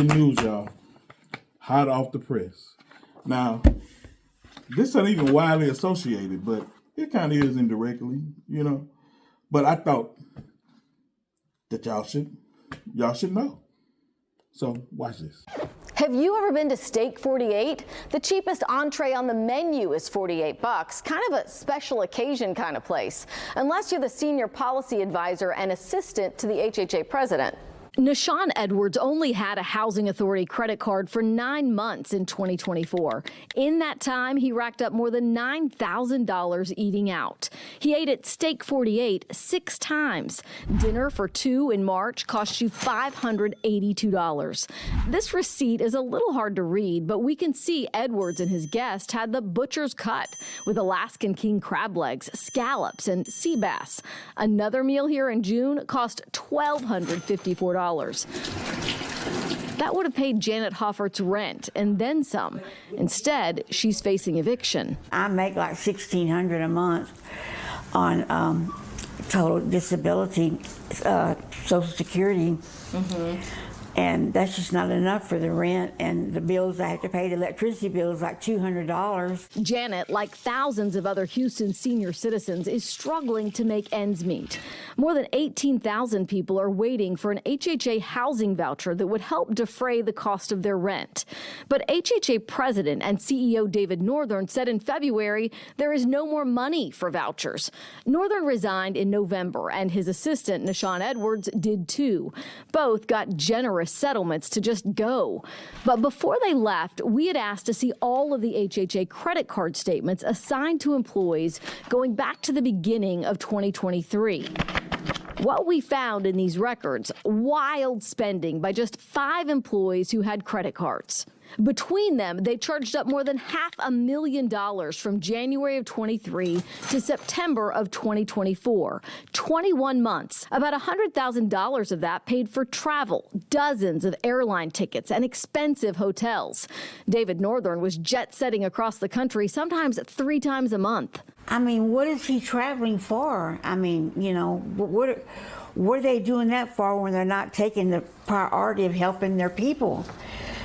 breaking news, y'all. Hot off the press. Now, this ain't even widely associated, but it kind of is indirectly, you know. But I thought that y'all should know. So watch this. Have you ever been to Steak 48? The cheapest entree on the menu is $48. Kind of a special occasion kind of place, unless you're the senior policy advisor and assistant to the HHA president. Nashawn Edwards only had a housing authority credit card for 9 months in 2024. In that time, he racked up more than $9,000 eating out. He ate at Steak 48 6 times. Dinner for 2 in March cost you $582. This receipt is a little hard to read, but we can see Edwards and his guest had the butcher's cut with Alaskan king crab legs, scallops, and sea bass. Another meal here in June cost $1,254. That would have paid Janet Hoffert's rent and then some. Instead, she's facing eviction. I make like $1,600 a month on total disability, Social Security. And that's just not enough for the rent and the bills I have to pay. The electricity bill is like $200. Janet, like thousands of other Houston senior citizens, is struggling to make ends meet. More than 18,000 people are waiting for an HHA housing voucher that would help defray the cost of their rent. But HHA president and CEO David Northern said in February there is no more money for vouchers. Northern resigned in November, and his assistant, Nashawn Edwards, did too. Both got generous settlements to just go. But before they left, we had asked to see all of the HHA credit card statements assigned to employees going back to the beginning of 2023. What we found in these records, wild spending by just 5 employees who had credit cards. Between them, they charged up more than $500,000 from January of 23 to September of 2024. 21 months. About $100,000 of that paid for travel, dozens of airline tickets, and expensive hotels. David Northern was jet-setting across the country, sometimes 3 times a month. I mean, what is he traveling for? I mean, you know, what are they doing that for when they're not taking the priority of helping their people?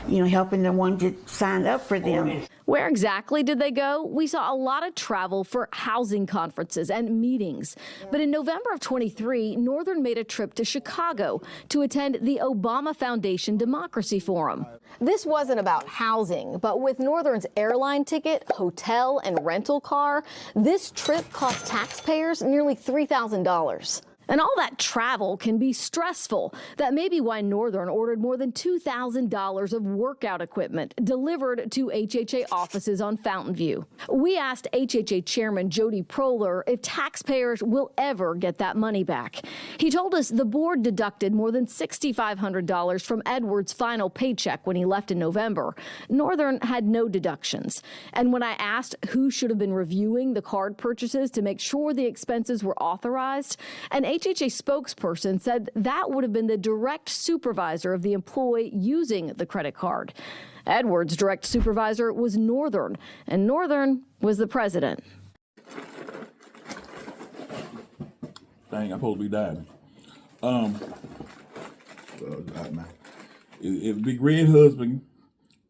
You know, helping the ones that signed up for them. Where exactly did they go? We saw a lot of travel for housing conferences and meetings. But in November of 23, Northern made a trip to Chicago to attend the Obama Foundation Democracy Forum. This wasn't about housing, but with Northern's airline ticket, hotel, and rental car, this trip cost taxpayers nearly $3,000. And all that travel can be stressful. That may be why Northern ordered more than $2,000 of workout equipment delivered to HHA offices on Fountain View. We asked HHA Chairman Jody Proler if taxpayers will ever get that money back. He told us the board deducted more than $6,500 from Edwards' final paycheck when he left in November. Northern had no deductions. And when I asked who should have been reviewing the card purchases to make sure the expenses were authorized, an HHA spokesperson said that would have been the direct supervisor of the employee using the credit card. Edwards' direct supervisor was Northern, and Northern was the president. Dang, I'm supposed to be dying. If Big Red Husband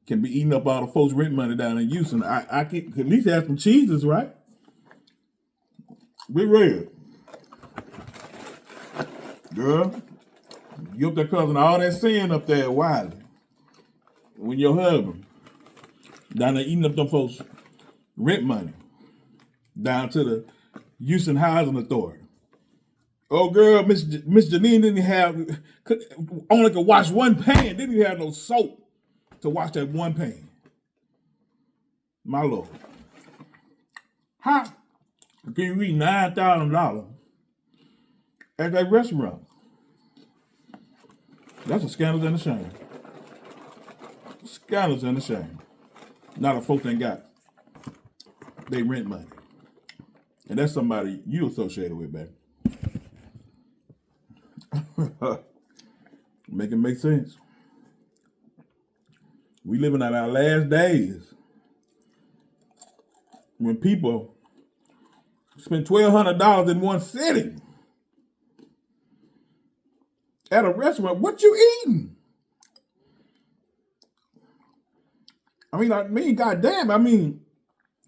can be eating up all the folks' rent money down in Houston, I can at least have some cheeses, right? Big Red. Girl, you up there causing all that sin up there at Wiley. When your husband down there eating up them folks' rent money down to the Houston Housing Authority. Oh, girl, Miss Janine only could wash one pan. Didn't even have no soap to wash that one pan. My Lord. How can you eat $9,000 at that restaurant? That's a scandal and a shame. Scandalous and a shame. Not a folk ain't got they rent money. And that's somebody you associated with, baby. Make it make sense. We living in our last days when people spend $1,200 in one sitting at a restaurant. What you eating? goddamn.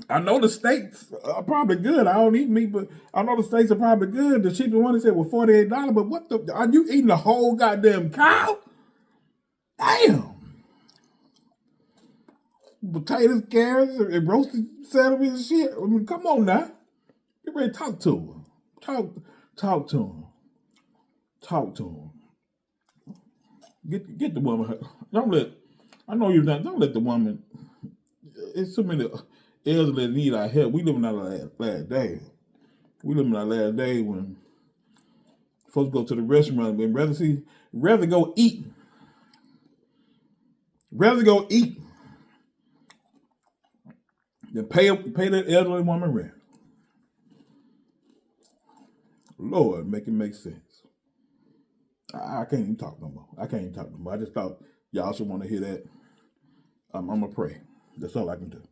I know the steaks are probably good. I don't eat meat, but I know the steaks are probably good. The cheapest one they said was $48. But what the? Are you eating the whole goddamn cow? Damn. Potatoes, carrots, and roasted celery and shit. Come on now. Get ready to talk to her. Talk to him. Talk to him. Get the woman. Don't let the woman. It's so many elderly that need our help. We live in our last day. We live in our last day when folks go to the restaurant and rather go eat. Rather go eat than pay that elderly woman rent. Lord, make it make sense. I can't even talk no more. I just thought y'all should want to hear that. I'm going to pray. That's all I can do.